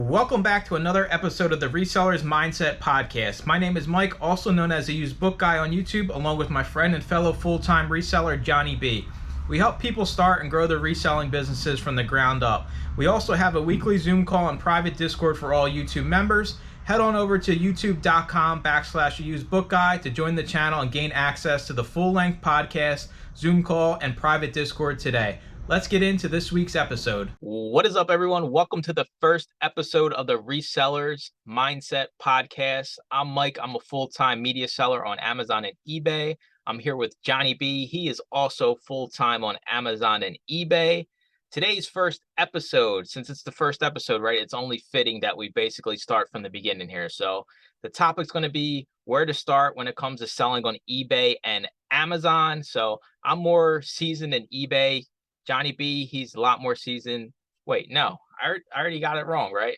Welcome back to another episode of the Resellers Mindset Podcast. My name is Mike, also known as the Used Book Guy on YouTube, along with my friend and fellow full-time reseller, Johnny B. We help people start and grow their reselling businesses from the ground up. We also have a weekly Zoom call and private Discord for all YouTube members. Head on over to youtube.com/usedbookguy to join the channel and gain access to the full-length podcast, Zoom call, and private Discord today. Let's get into this week's episode. What is up, everyone? Welcome to the first episode of the Resellers Mindset Podcast. I'm Mike. I'm a full-time media seller on Amazon and eBay. I'm here with Johnny B. He is also full-time on Amazon and eBay. Today's first episode, since it's the first episode, right, it's only fitting that we basically start from the beginning here. So the topic's going to be where to start when it comes to selling on eBay and Amazon. So I'm more seasoned in eBay. Johnny B, he's a lot more seasoned. Wait, no, I already got it wrong, right?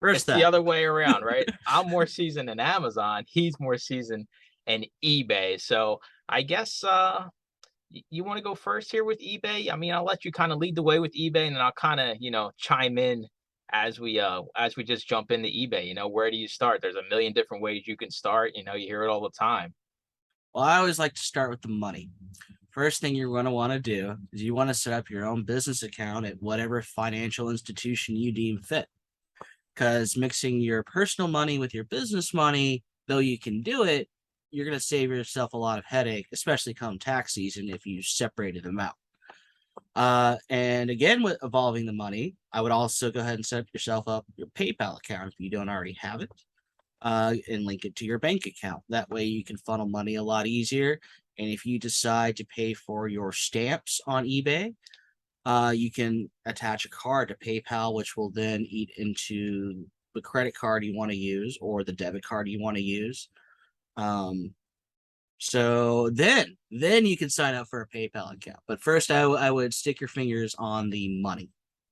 It's the other way around, right? I'm more seasoned in Amazon. He's more seasoned in eBay. So I guess you want to go first here with eBay? I mean, I'll let you kind of lead the way with eBay, and then I'll kind of chime in as we just jump into eBay. Where do you start? There's a million different ways you can start. You hear it all the time. Well, I always like to start with the money. First thing you're going to want to do is you want to set up your own business account at whatever financial institution you deem fit. Because mixing your personal money with your business money, though you can do it, you're going to save yourself a lot of headache, especially come tax season if you separated them out. And again, with evolving the money, I would also go ahead and set yourself up your PayPal account if you don't already have it, and link it to your bank account. That way you can funnel money a lot easier. And if you decide to pay for your stamps on eBay, you can attach a card to PayPal, which will then eat into the credit card you want to use or the debit card you want to use. So then you can sign up for a PayPal account. But first, I would stick your fingers on the money.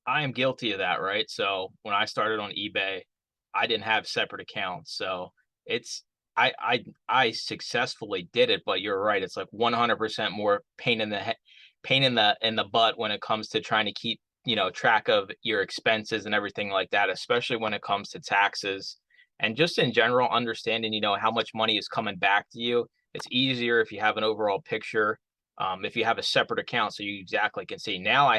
I am guilty of that, right? So when I started on eBay, I didn't have separate accounts. So it's I successfully did it, but you're right. It's like 100% more pain in the butt when it comes to trying to keep, track of your expenses and everything like that, especially when it comes to taxes and just in general understanding, how much money is coming back to you. It's easier if you have an overall picture. If you have a separate account, so you exactly can see. Now I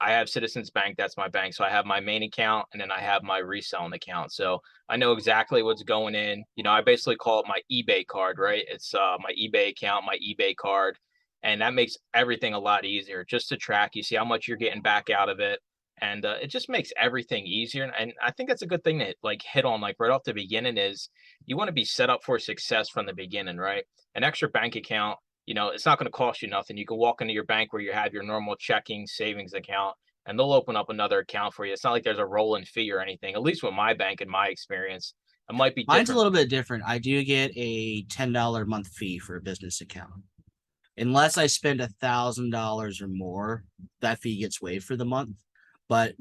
have Citizens Bank, that's my bank. So I have my main account and then I have my reselling account. So I know exactly what's going in. I basically call it my eBay card, right? It's my eBay account, my eBay card. And that makes everything a lot easier just to track. You see how much you're getting back out of it. And it just makes everything easier. And I think that's a good thing to hit on right off the beginning is you want to be set up for success from the beginning, right? An extra bank account, it's not going to cost you nothing. You can walk into your bank where you have your normal checking savings account and they'll open up another account for you. It's not like there's a rolling fee or anything, at least with my bank in my experience. It might be different. Mine's a little bit different. I do get a $10 a month fee for a business account. Unless I spend $1,000 or more, that fee gets waived for the month. But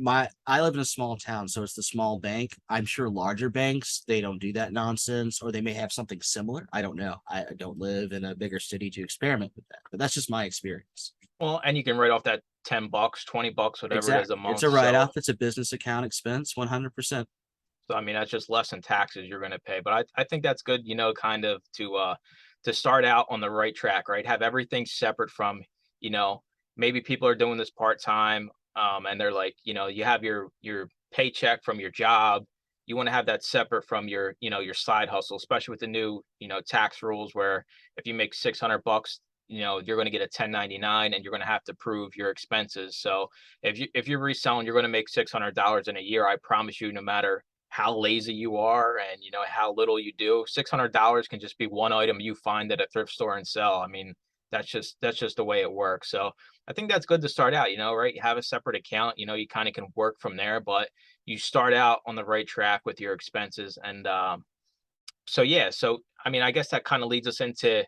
I live in a small town, so it's the small bank. I'm sure larger banks, they don't do that nonsense, or they may have something similar. I don't know. I don't live in a bigger city to experiment with that, but that's just my experience. Well, and you can write off that $10, $20, whatever it is a month. It's a write-off. It's a business account expense, 100%. So I mean, that's just less than taxes you're going to pay. But I think that's good, kind of to start out on the right track, right? Have everything separate from, maybe people are doing this part-time. And they're like, you have your paycheck from your job. You want to have that separate from your, your side hustle, especially with the new, tax rules where if you make $600, you're going to get a 1099 and you're going to have to prove your expenses. So if you're reselling, you're going to make $600 in a year. I promise you, no matter how lazy you are and how little you do, $600 can just be one item you find at a thrift store and sell. I mean, that's just the way it works. So I think that's good to start out, right? You have a separate account, you kind of can work from there, but you start out on the right track with your expenses. And so I mean, I guess that kind of leads us into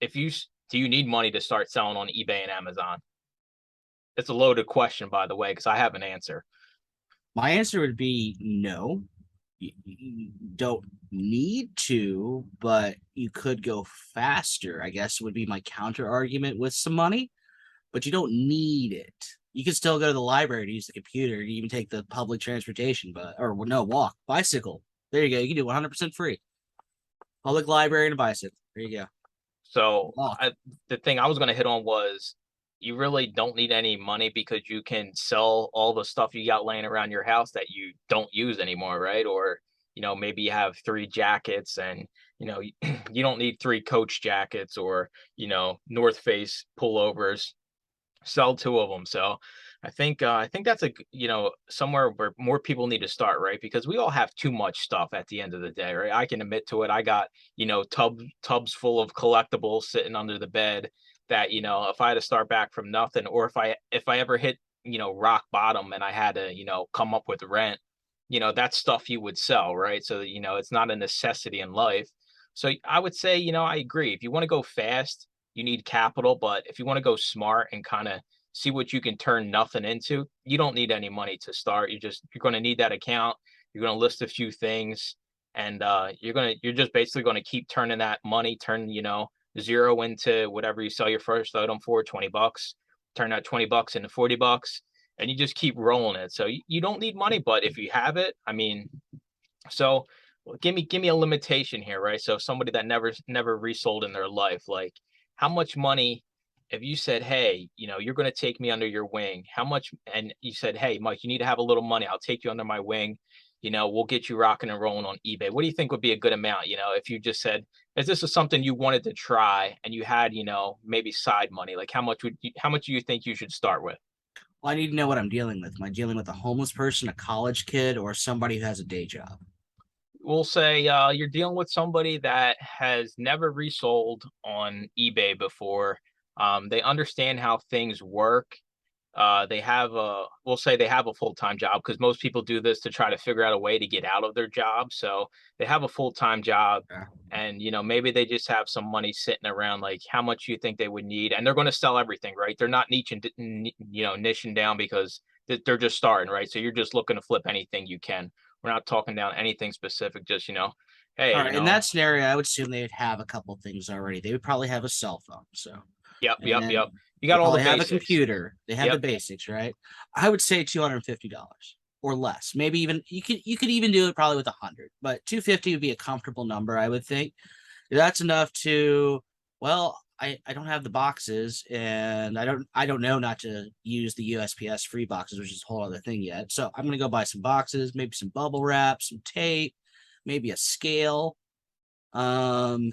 do you need money to start selling on eBay and Amazon? It's a loaded question, by the way, because I have an answer. My answer would be no. You don't need to, but you could go faster, I guess would be my counter argument with some money, but you don't need it. You can still go to the library to use the computer. You even take the public transportation, but or well, no, walk, bicycle. There you go. You can do 100% free. Public library and a bicycle. There you go. So Walk. the thing I was going to hit on was you really don't need any money because you can sell all the stuff you got laying around your house that you don't use anymore, right? Or, maybe you have three jackets and, you don't need three Coach jackets or, North Face pullovers. Sell two of them. So I think that's somewhere where more people need to start, right? Because we all have too much stuff at the end of the day, right? I can admit to it. I got, tubs full of collectibles sitting under the bed that, if I had to start back from nothing, or if I ever hit, rock bottom and I had to, come up with rent, that's stuff you would sell, right? So, it's not a necessity in life. So I would say, I agree. If you want to go fast, you need capital, but if you want to go smart and kind of see what you can turn nothing into, you don't need any money to start. You're going to need that account. You're going to list a few things, and you're just basically going to keep turning that money, turn zero into whatever you sell your first item for, $20, turn that $20 into $40, and you just keep rolling it. So you don't need money, but if you have it, I mean, so well, give me a limitation here, right? So somebody that never resold in their life, like how much money, if you said, hey, you're going to take me under your wing, how much, and you said, hey, Mike, you need to have a little money. I'll take you under my wing. We'll get you rocking and rolling on eBay. What do you think would be a good amount? If you just said, is this is something you wanted to try and you had, maybe side money, like how much do you think you should start with? Well, I need to know what I'm dealing with. Am I dealing with a homeless person, a college kid, or somebody who has a day job? We'll say you're dealing with somebody that has never resold on eBay before. They understand how things work. We'll say they have a full-time job because most people do this to try to figure out a way to get out of their job. So they have a full-time job, Yeah. and maybe they just have some money sitting around. Like, how much you think they would need? And they're going to sell everything, right? They're not niching down because they're just starting, right? So you're just looking to flip anything you can. We're not talking down anything specific. Just hey, All right. In that scenario, I would assume they'd have a couple things already. They would probably have a cell phone. So, yep, and yep, then yep. You they got all the probably have a basics. computer. They have the Yep. basics, right? I would say $250 or less. Maybe even you could even do it probably with 100, but 250 would be a comfortable number, I would think. That's enough to, well, I don't have the boxes and I don't know not to use the USPS free boxes, which is a whole other thing yet. So I'm gonna go buy some boxes, maybe some bubble wrap, some tape, maybe a scale, um,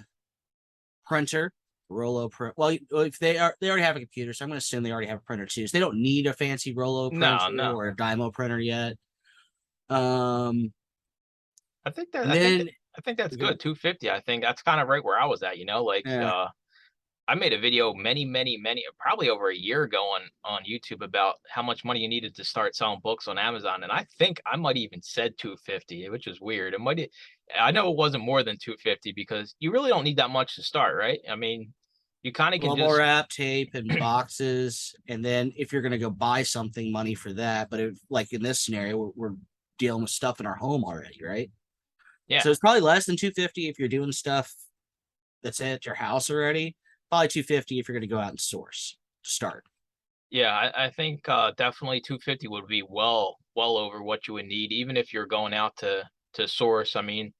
printer, Rolo print. Well, if they already have a computer, so I'm gonna assume they already have a printer too. So they don't need a fancy Rolo No, printer no. or a Dymo printer yet. Um, I think that and I think that then I think that's okay, good. 250. I think that's kind of right where I was at, like yeah. I made a video many, probably over a year ago on YouTube about how much money you needed to start selling books on Amazon. And I think I might even said 250, which is weird. I know it wasn't more than 250 because you really don't need that much to start, right? I mean, you kind of can Bubble just wrap, tape, and boxes. And then if you're gonna go buy something, money for that. But if like in this scenario, we're dealing with stuff in our home already, right? yeah. So it's probably less than 250 if you're doing stuff that's at your house already. Probably 250 if you're gonna go out and source to start. Yeah, I think definitely 250 would be well over what you would need, even if you're going out to source. I mean,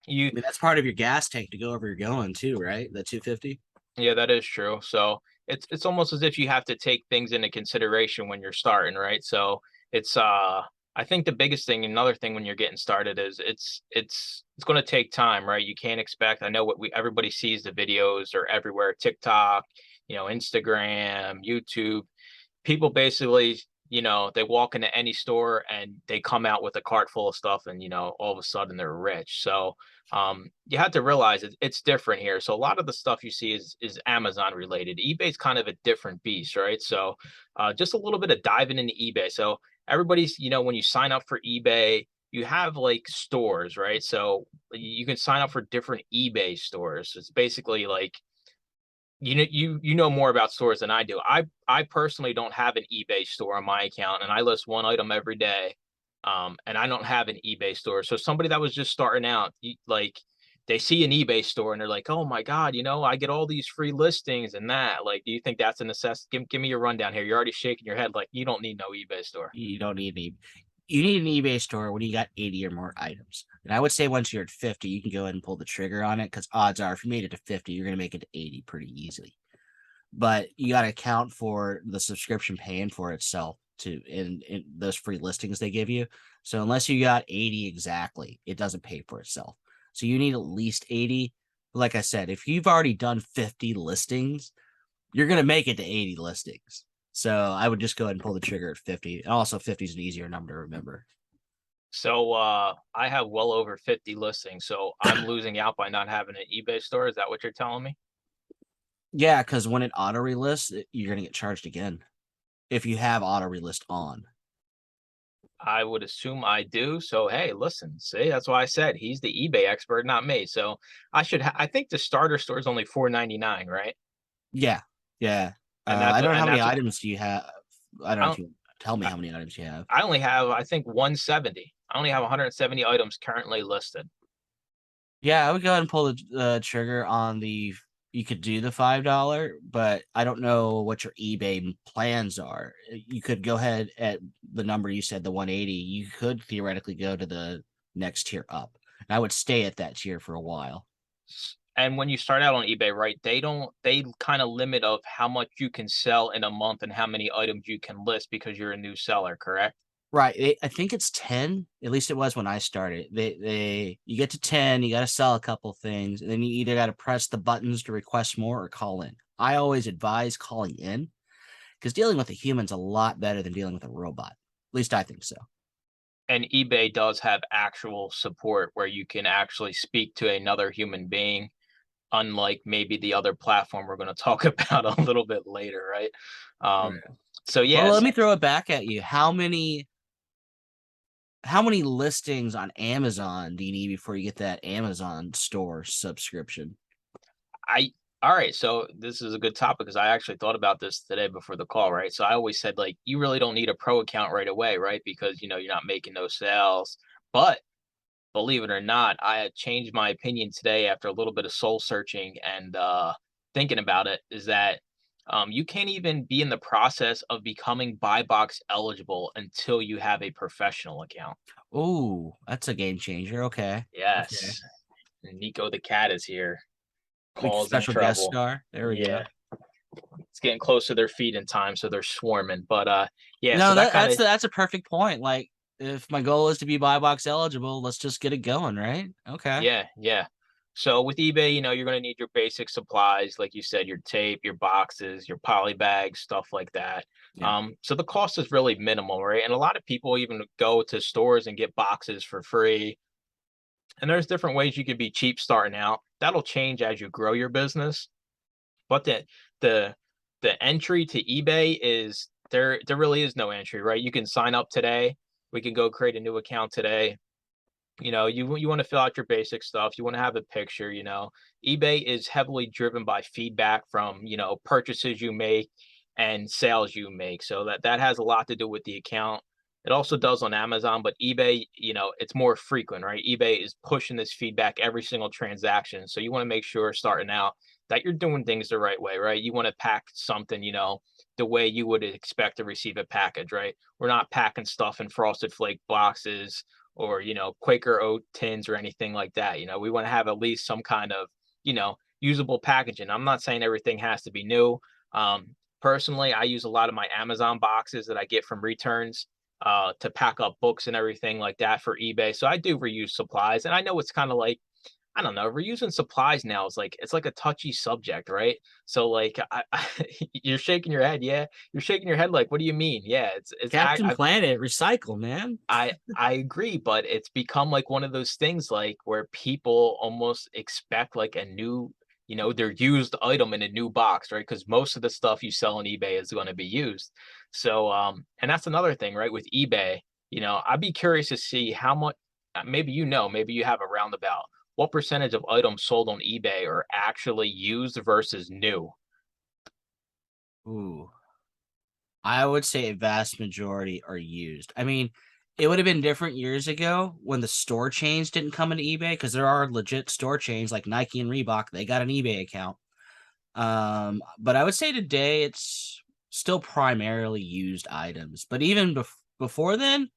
you I mean, that's part of your gas tank to go wherever you're going too, right? The 250. yeah, that is true. So it's almost as if you have to take things into consideration when you're starting, right? So it's I think the biggest thing, another thing when you're getting started is it's going to take time, right? You can't expect. I know what we everybody sees the videos are everywhere, TikTok, Instagram, YouTube. People basically, they walk into any store and they come out with a cart full of stuff and, all of a sudden they're rich. So you have to realize it's different here. So a lot of the stuff you see is Amazon related. eBay's kind of a different beast, right? So just a little bit of diving into eBay. So everybody's, when you sign up for eBay, you have like stores, right? So you can sign up for different eBay stores. It's basically like you know more about stores than I do. I personally don't have an eBay store on my account, and I list one item every day. And I don't have an eBay store. So somebody that was just starting out, like they see an eBay store and they're like, "Oh my god, I get all these free listings and that." Like, do you think that's a necessity? Give me your rundown here. You're already shaking your head like you don't need no eBay store. You don't need any. You need an eBay store when you got 80 or more items. And I would say once you're at 50, you can go ahead and pull the trigger on it because odds are if you made it to 50, you're going to make it to 80 pretty easily. But you got to account for the subscription paying for itself to in those free listings they give you. So unless you got 80 exactly, it doesn't pay for itself. So you need at least 80. Like I said, if you've already done 50 listings, you're going to make it to 80 listings. So I would just go ahead and pull the trigger at 50. And also 50 is an easier number to remember. So I have well over 50 listings, so I'm losing out by not having an eBay store. Is that what you're telling me? Yeah, because when it auto relists, you're going to get charged again if you have auto relist on. I would assume I do. So hey, listen, see, that's why I said he's the eBay expert, not me. So I think the starter store is only 4.99, right? Yeah. Yeah. And I don't know how and many that's items do you have. I don't know I if don't you tell me I, how many items you have. I only have I think 170. I only have 170 items currently listed. Yeah, I would go ahead and pull the trigger on the. You could do the $5, but I don't know what your eBay plans are. You could go ahead at the number you said, the 180. You could theoretically go to the next tier up. And I would stay at that tier for a while. And when you start out on eBay, right, they kind of limit of how much you can sell in a month and how many items you can list because you're a new seller, correct? Right. I think it's 10. At least it was when I started. They you get to 10, you got to sell a couple things, and then you either got to press the buttons to request more or call in. I always advise calling in because dealing with a human's a lot better than dealing with a robot. At least I think so. And eBay does have actual support where you can actually speak to another human being, unlike maybe the other platform we're going to talk about a little bit later, right? Right. Um, so Well, let yes, me throw it back at you. How many listings on Amazon do you need before you get that Amazon store subscription? I all right. So this is a good topic because I actually thought about this today before the call, right? So I always said like you really don't need a pro account right away, right? Because you're not making no sales. But believe it or not, I had changed my opinion today after a little bit of soul searching and thinking about it. Is that you can't even be in the process of becoming buy box eligible until you have a professional account. Oh, that's a game changer. Okay. Okay. Yes, Nico the cat is here, Big causing special guest trouble. star. There we go. Yeah, it's getting close to their feeding time, so they're swarming. But yeah, so No, that that, kind that's of that's a perfect point. Like, if my goal is to be buy box eligible, let's just get it going, right? Okay. yeah, yeah. So with eBay, you're going to need your basic supplies, like you said, your tape, your boxes, your poly bags, stuff like that. Yeah. So the cost is really minimal, right? And a lot of people even go to stores and get boxes for free. And there's different ways you could be cheap starting out. That'll change as you grow your business. But the the entry to eBay is there really is no entry, right? You can sign up today. We can go create a new account today. You want to fill out your basic stuff. You want to have a picture. eBay is heavily driven by feedback from purchases you make and sales you make. So that has a lot to do with the account. It also does on Amazon, but eBay, it's more frequent, right? eBay is pushing this feedback every single transaction. So you want to make sure starting out that you're doing things the right way, right? You want to pack something, the way you would expect to receive a package, right? We're not packing stuff in frosted flake boxes or Quaker oat tins or anything like that. We want to have at least some kind of usable packaging. I'm not saying everything has to be new. Personally, I use a lot of my Amazon boxes that I get from returns to pack up books and everything like that for eBay. So I do reuse supplies, and I know it's kind of like I don't know, reusing supplies now is like it's like a touchy subject, right? So like you're shaking your head, yeah. You're shaking your head like, what do you mean? Yeah, Captain Planet, recycle, man. I agree, but it's become like one of those things like where people almost expect like a new, their used item in a new box, right? Because most of the stuff you sell on eBay is going to be used. So and that's another thing, right? With eBay, I'd be curious to see how much maybe maybe you have a roundabout. What percentage of items sold on eBay are actually used versus new? Ooh. I would say a vast majority are used. I mean, It would have been different years ago when the store chains didn't come into eBay, because there are legit store chains like Nike and Reebok. They got an eBay account. But I would say today it's still primarily used items. But even before then,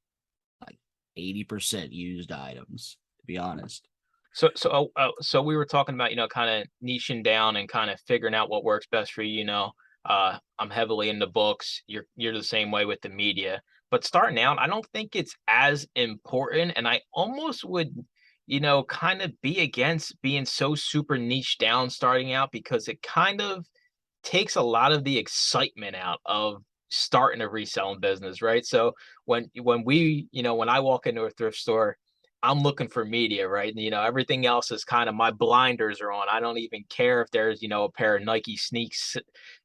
like 80% used items, to be honest. So we were talking about, kind of niching down and kind of figuring out what works best for you. I'm heavily into books. You're the same way with the media. But starting out, I don't think it's as important, and I almost would, kind of be against being so super niche down starting out because it kind of takes a lot of the excitement out of starting a reselling business, right? So when I walk into a thrift store, I'm looking for media, right? And everything else is kind of my blinders are on. I don't even care if there's, a pair of Nike sneaks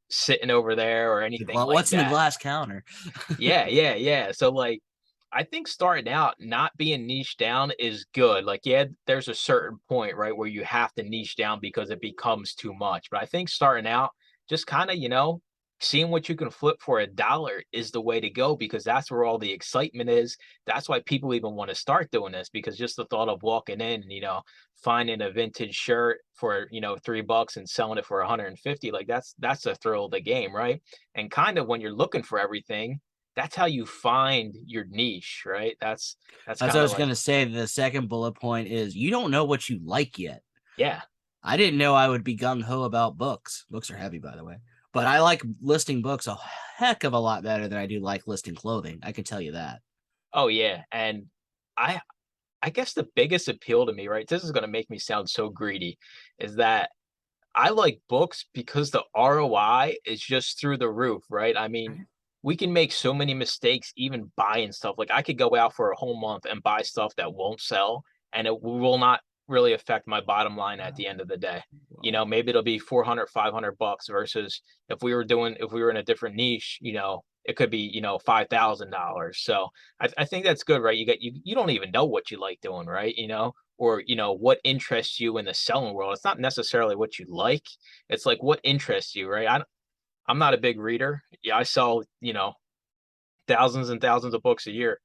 sitting over there or Like, anything well, like what's in the that. glass counter? Yeah, yeah, yeah. So like I think starting out not being niche down is good. Like, yeah, there's a certain point, right, where you have to niche down because it becomes too much. But I think starting out, just kind of, seeing what you can flip for $1 is the way to go because that's where all the excitement is. That's why people even want to start doing this because just the thought of walking in and, finding a vintage shirt for, $3 and selling it for 150, like that's the thrill of the game, right? And kind of when you're looking for everything, that's how you find your niche, right? That's As I kind of was like, gonna say, the second bullet point is you don't know what you like yet. yeah. I didn't know I would be gung ho about books. Books are heavy, by the way, but I like listing books a heck of a lot better than I do like listing clothing. I can tell you that. Oh yeah. And I I guess the biggest appeal to me, right? This is gonna make me sound so greedy, is that I like books because the ROI is just through the roof, right? I mean, we can make so many mistakes even buying stuff. Like I could go out for a whole month and buy stuff that won't sell and it will not really affect my bottom line at the end of the day. Maybe it'll be 400, $500 versus if we were in a different niche, it could be, $5,000. So I think that's good, right? You don't even know what you like doing, right? Or what interests you in the selling world. It's not necessarily what you like, it's like what interests you, right? I'm not a big reader. Yeah, I sell, thousands and thousands of books a year,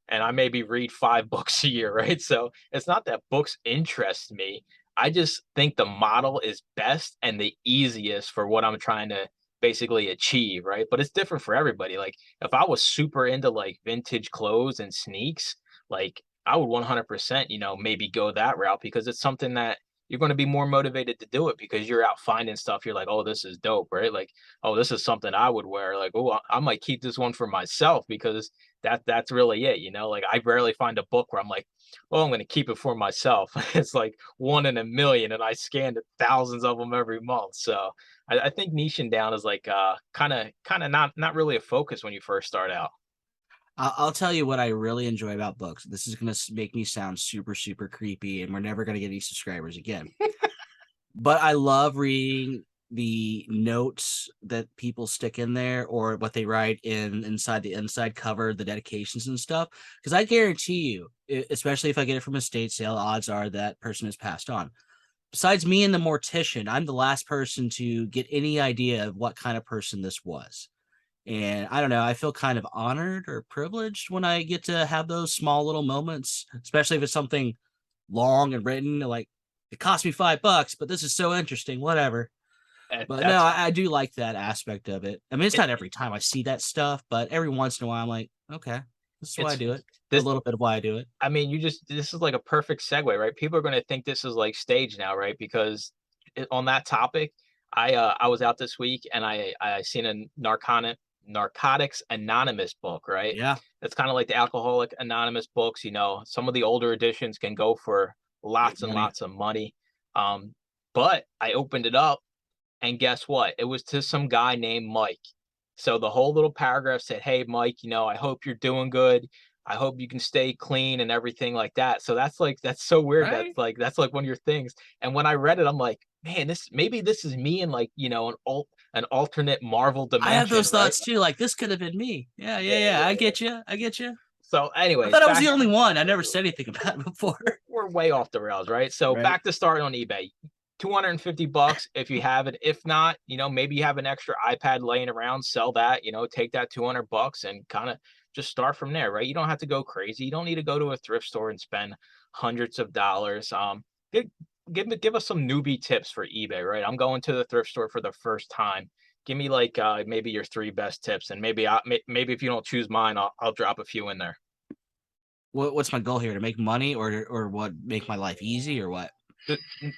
and I maybe read 5 books a year, right? So it's not that books interest me. I just think the model is best and the easiest for what I'm trying to basically achieve, right? But it's different for everybody. Like if I was super into like vintage clothes and sneaks, like I would 100%, maybe go that route because it's something that you're going to be more motivated to do it because you're out finding stuff. You're like, oh, this is dope, right? Like, oh, this is something I would wear. Like, oh, I might keep this one for myself because that's really it. Like I rarely find a book where I'm like, oh, I'm going to keep it for myself. It's like one in a million, and I scanned thousands of them every month. So I think niching down is like kind of not really a focus when you first start out. I'll tell you what I really enjoy about books. This is going to make me sound super, super creepy, and we're never going to get any subscribers again. But I love reading the notes that people stick in there or what they write inside the inside cover, the dedications and stuff. Because I guarantee you, especially if I get it from a estate sale, odds are that person has passed on. Besides me and the mortician, I'm the last person to get any idea of what kind of person this was. And I don't know, I feel kind of honored or privileged when I get to have those small little moments, especially if it's something long and written, like it cost me $5, but this is so interesting, whatever. But no, That's I do like that aspect of it. I mean, it's it. not every time I see that stuff, but every once in a while, I'm like, okay, this is why I It's do it. A this. little bit of why I do it. I mean, this is like a perfect segue, right? People are going to think this is like stage now, right? Because on that topic, I was out this week and I seen a Narcotics Anonymous book, right? Yeah, It's kind of like the Alcoholic Anonymous books. Some of the older editions can go for big lots and money. lots of money. Um, but I opened it up and guess what? It was to some guy named Mike. So the whole little paragraph said, "Hey, Mike, I hope you're doing good. I hope you can stay clean and everything like that." So that's so weird. Right? That's like one of your things. And when I read it, I'm like, man, this is me in like, an alternate Marvel I have dimension, those right? thoughts too. Like, this could have been me. Yeah, yeah, Yeah, yeah. yeah, I yeah. get you. I get you. So, I anyways, thought I was the back only one. I never said anything about it before. we're way off the rails, right? So Right. back to starting on eBay. $250 if you have it. If not, maybe you have an extra iPad laying around, sell that, take that $200 and kind of just start from there, right? You don't have to go crazy. You don't need to go to a thrift store and spend hundreds of dollars. Give, give us some newbie tips for eBay, right? I'm going to the thrift store for the first time. Give me like maybe your three best tips, and maybe if you don't choose mine, I'll drop a few in there. What's my goal here? To make money, or what? Make my life easy, or what? The- n-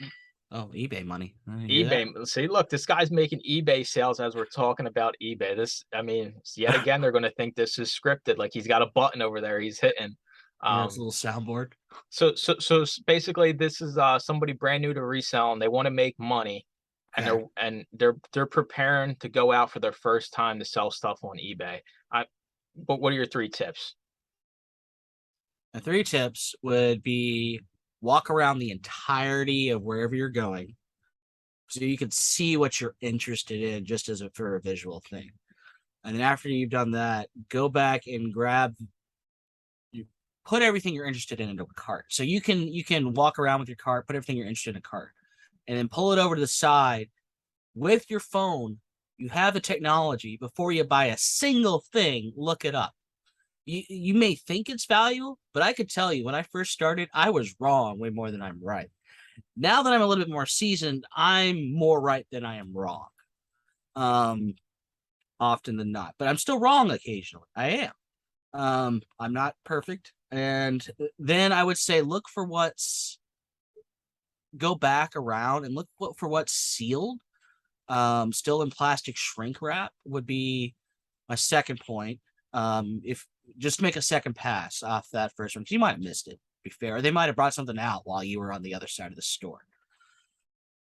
Oh, eBay money. You hear that? eBay. See, look, this guy's making eBay sales as we're talking about eBay. I mean, yet again, they're going to think this is scripted. Like he's got a button over there he's hitting. Yeah, it's a Um, little soundboard. basically, this is somebody brand new to resell, and they want to make money, and Okay. they're preparing to go out for their first time to sell stuff on eBay. I, but what are your three tips? The three tips would be walk around the entirety of wherever you're going, so you can see what you're interested in, just as for a visual thing. And then after you've done that, go back and you put everything you're interested in into a cart. So you can walk around with your cart, put everything you're interested in a cart, and then pull it over to the side with your phone. You have the technology. Before you buy a single thing, look it up. You may think it's valuable, but I could tell you when I first started, I was wrong way more than I'm right. Now that I'm a little bit more seasoned, I'm more right than I am wrong. Um, Often than not, but I'm still wrong occasionally. I am. I'm not perfect. And then I would say look for what's go back around and for what's sealed. Still in plastic shrink wrap would be my second point. If just make a second pass off that first one, because you might have missed it, to be fair. Or they might have brought something out while you were on the other side of the store.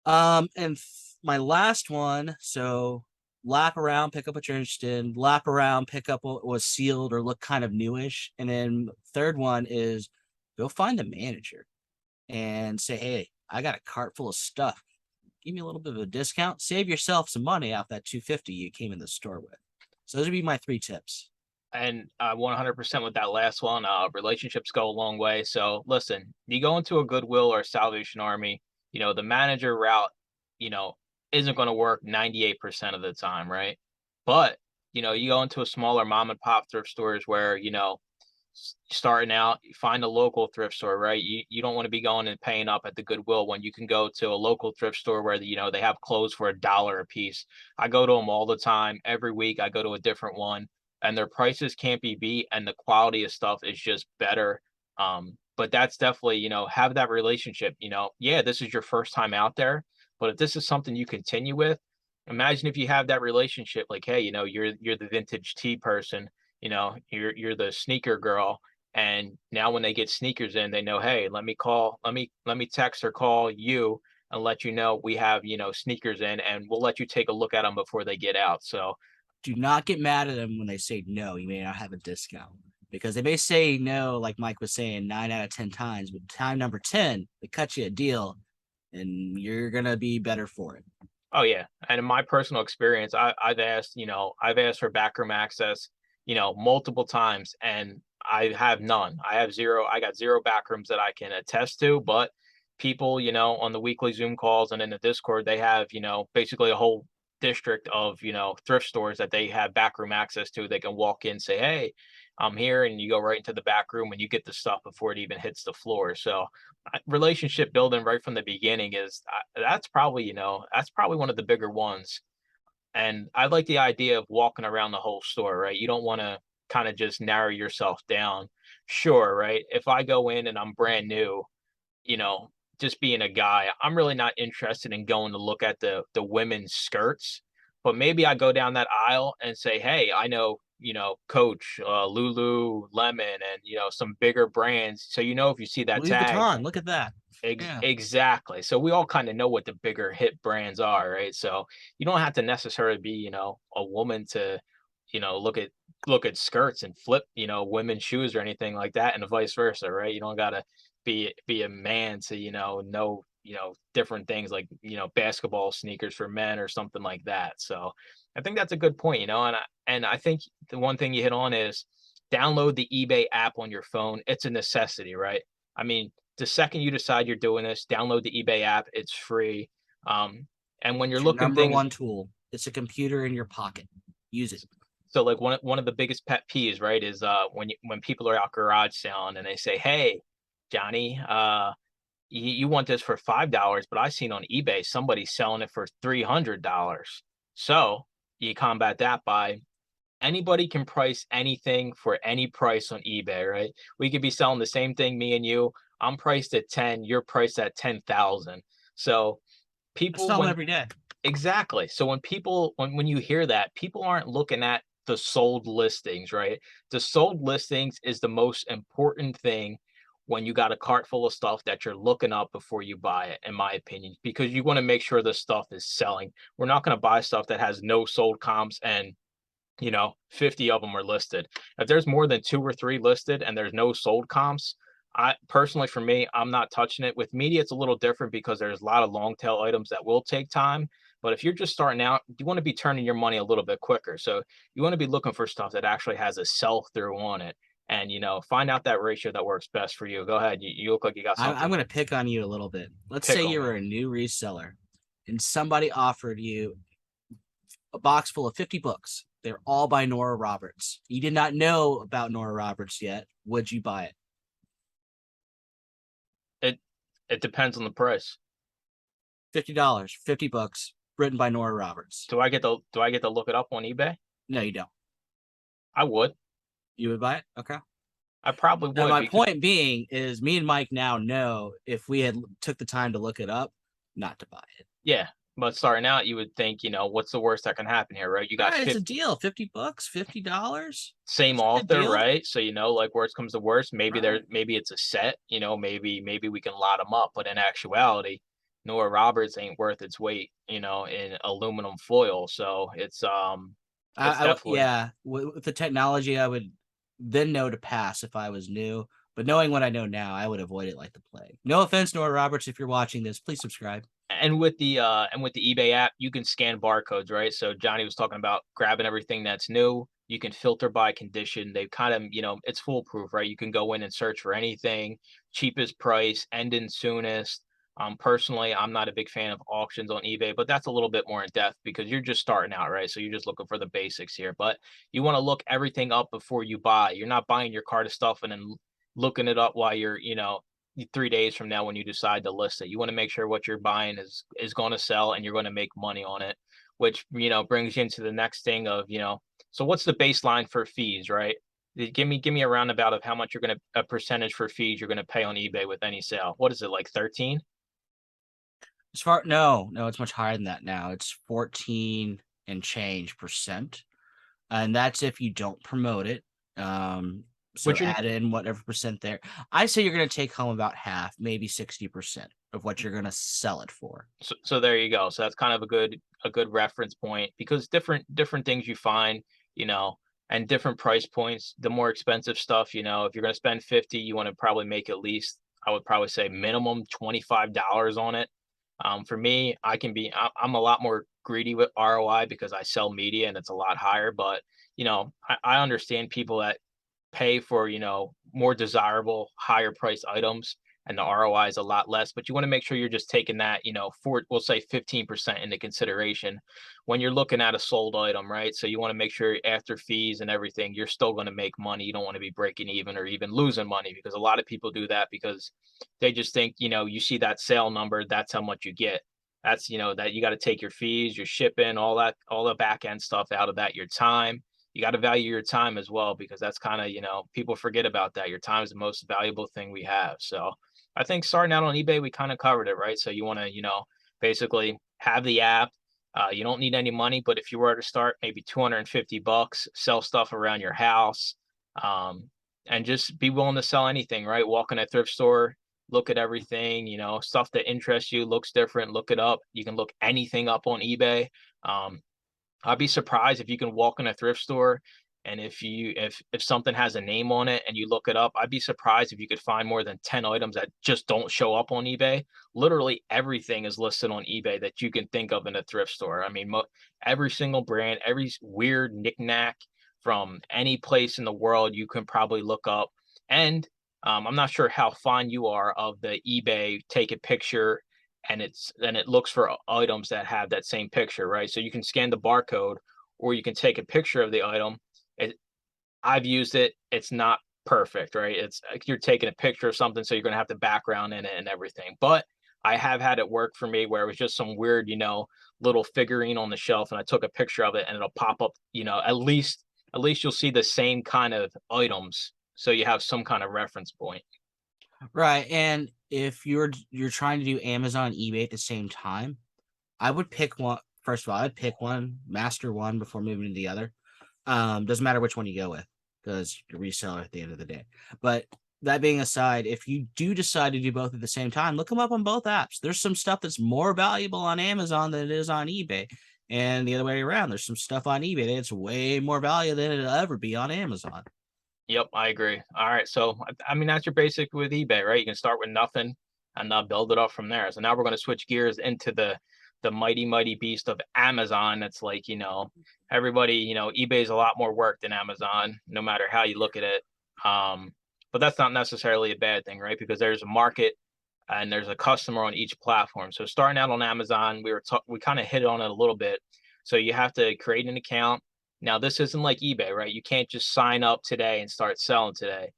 And my last one, so lap around, pick up what you're interested in, lap around, pick up what was sealed or look kind of newish. And then third one is go find the manager and say, hey, I got a cart full of stuff. Give me a little bit of a discount. Save yourself some money off that 250 you came in the store with. So those would be my three tips. And 100% with that last one. Relationships go a long way. So listen, you go into a Goodwill or Salvation Army, the manager route, you know, isn't going to work 98% of the time, right? But you go into a smaller mom and pop thrift stores where starting out, you find a local thrift store, right? You don't want to be going and paying up at the Goodwill when you can go to a local thrift store where they have clothes for $1 a piece. I go to them all the time. Every week I go to a different one, and their prices can't be beat, and the quality of stuff is just better. But that's definitely, have that relationship. Yeah, this is your first time out there, but if this is something you continue with, imagine if you have that relationship, like, hey, you're the vintage tea person, you're the sneaker girl, and now when they get sneakers in, they know, hey, let me text or call you and let you know we have sneakers in, and we'll let you take a look at them before they get out. So Do not get mad at them when they say no. You may not have a discount because they may say no, like Mike was saying, 9 out of 10 times, but time number 10, they cut you a deal and you're going to be better for it. oh yeah, and in my personal experience, I've asked for backroom access, multiple times, and I have none. I have zero. I got zero backrooms that I can attest to. But people, on the weekly Zoom calls and in the Discord, they have, basically a whole district of, thrift stores that they have backroom access to. They can walk in, say, "Hey, I'm here," and you go right into the back room and you get the stuff before it even hits the floor. So relationship building right from the beginning is that's probably one of the bigger ones. And I like the idea of walking around the whole store, right? You don't want to kind of just narrow yourself down. Sure, right? If I go in and I'm brand new, you know just being a guy, I'm really not interested in going to look at the women's skirts, but maybe I go down that aisle and say, hey, I know, Coach, Lululemon, and some bigger brands, so if you see that Louis tag. Vuitton, look at that. Yeah. Exactly. So we all kind of know what the bigger hit brands are, right? So you don't have to necessarily be, a woman to, look at skirts and flip, women's shoes or anything like that, and vice versa, right? You don't gotta be a man to, know, different things like, basketball sneakers for men or something like that. So I think that's a good point, and I think the one thing you hit on is download the eBay app on your phone. It's a necessity, right? I mean, the second you decide you're doing this, download the eBay app. It's free. Um, and when you're It's your looking number things, one tool. It's a computer in your pocket. Use it. So like one of the biggest pet peeves, right, is when people are out garage selling and they say, "Hey, Johnny, you want this for $5, but I seen on eBay somebody selling it for $300." So you combat that by anybody can price anything for any price on eBay, right? We could be selling the same thing, me and you. I'm priced at 10, you're priced at 10,000. So I people sell them when every day. exactly. So when people when you hear that, people aren't looking at the sold listings, right? The sold listings is the most important thing when you got a cart full of stuff that you're looking up before you buy it, in my opinion, because you want to make sure the stuff is selling. We're not going to buy stuff that has no sold comps and 50 of them are listed. If there's more than 2 or 3 listed and there's no sold comps, I personally, for me, I'm not touching it. With media, it's a little different because there's a lot of long tail items that will take time. But if you're just starting out, you want to be turning your money a little bit quicker. So you want to be looking for stuff that actually has a sell through on it, and find out that ratio that works best for you. Go ahead. You look like you got I'm something. going to pick on you a little bit. Let's say Pick on you me. were a new reseller and somebody offered you a box full of 50 books. They're all by Nora Roberts. You did not know about Nora Roberts yet. Would you buy it? It depends on the price. $50, 50 books, written by Nora Roberts. Do I get to look it up on eBay? No, you don't. I would. You would buy it? Okay. I probably Now, would my because point being is me and Mike now know if we had took the time to look it up, not to buy it. yeah, but starting out, you would think, what's the worst that can happen here, right? You All got right, it's a 50, deal. 50 bucks, $50. same It's a good author, deal. right? So, like worst comes to worst, Right. maybe it's a set, maybe we can lot them up. But in actuality, Nora Roberts ain't worth its weight, in aluminum foil. So it's definitely. Yeah, with the technology, I would then know to pass if I was new. But knowing what I know now, I would avoid it like the plague. No offense, Nora Roberts, if you're watching this, please subscribe. And with the eBay app, you can scan barcodes, right? So Johnny was talking about grabbing everything that's new. You can filter by condition. They kind of, it's foolproof, right? You can go in and search for anything, cheapest price, ending soonest. Personally, I'm not a big fan of auctions on eBay, but that's a little bit more in depth because you're just starting out, right? So you're just looking for the basics here. But you want to look everything up before you buy. You're not buying your cart of stuff and then looking it up while you're, 3 days from now when you decide to list it. You want to make sure what you're buying is going to sell and you're going to make money on it, which brings you into the next thing of so what's the baseline for fees, right? Give me a roundabout of how much you're going to a percentage for fees you're going to pay on eBay with any sale. What is it, like 13? As far no, no, it's much higher than that now. It's 14 and change percent. And that's if you don't promote it. So Which you're add in whatever percent there. I say you're going to take home about half, maybe 60% of what you're going to sell it for. so there you go. So that's kind of a good reference point because different things you find, you know, and different price points. The more expensive stuff, if you're going to spend 50, you want to probably make at least, I would probably say minimum $25 on it. For me, I'm a lot more greedy with ROI because I sell media and it's a lot higher. But I understand people that pay for, more desirable, higher price items and the ROI is a lot less, but you want to make sure you're just taking that, for we'll say 15% into consideration when you're looking at a sold item, right? So you want to make sure after fees and everything, you're still going to make money. You don't want to be breaking even or even losing money because a lot of people do that because they just think, you see that sale number, that's how much you get. That's, that you got to take your fees, your shipping, all that, all the back end stuff out of that, your time. You got to value your time as well because that's kind of, people forget about that. Your time is the most valuable thing we have. So I think starting out on eBay, we kind of covered it, right? So you want to, basically have the app. You don't need any money, but if you were to start, maybe 250 bucks, sell stuff around your house, um, and just be willing to sell anything, right? Walk in a thrift store, look at everything, stuff that interests you, looks different, look it up. You can look anything up on eBay. Um, I'd be surprised if you can walk in a thrift store and if something has a name on it and you look it up, I'd be surprised if you could find more than 10 items that just don't show up on eBay. Literally everything is listed on eBay that you can think of in a thrift store. I mean, every single brand, every weird knickknack from any place in the world you can probably look up. And I'm not sure how fond you are of the eBay take a picture and it looks for items that have that same picture, right? So you can scan the barcode or you can take a picture of the item I've used it. It's not perfect, right? It's like you're taking a picture of something, so you're gonna have the background in it and everything. But I have had it work for me where it was just some weird, little figurine on the shelf, and I took a picture of it, and it'll pop up. At least you'll see the same kind of items, so you have some kind of reference point. Right. And if you're trying to do Amazon, eBay at the same time, I would pick one. First of all, I'd pick one, master one before moving to the other. Doesn't matter which one you go with because you're a reseller at the end of the day. But that being aside, if you do decide to do both at the same time, look them up on both apps. There's some stuff that's more valuable on Amazon than it is on eBay. And the other way around, there's some stuff on eBay that's way more value than it'll ever be on Amazon. Yep, I agree. All right, so I mean that's your basic with eBay, right? You can start with nothing and build it up from there. So now we're going to switch gears into the mighty beast of Amazon. That's like everybody, eBay is a lot more work than Amazon, no matter how you look at it. But that's not necessarily a bad thing, right? Because there's a market and there's a customer on each platform. So starting out on Amazon, we kind of hit on it a little bit. So you have to create an account. Now, this isn't like eBay, right? You can't just sign up today and start selling today.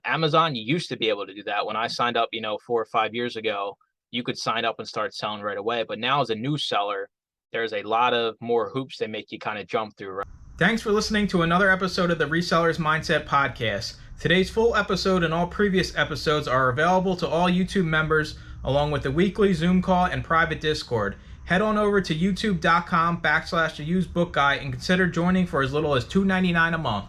Amazon, you used to be able to do that. When I signed up, 4 or 5 years ago, you could sign up and start selling right away. But now, as a new seller, there's a lot of more hoops they make you kind of jump through, right? Thanks for listening to another episode of the Resellers Mindset Podcast. Today's full episode and all previous episodes are available to all YouTube members, along with the weekly Zoom call and private Discord. Head on over to youtube.com/theUsedBookGuy and consider joining for as little as $2.99 a month.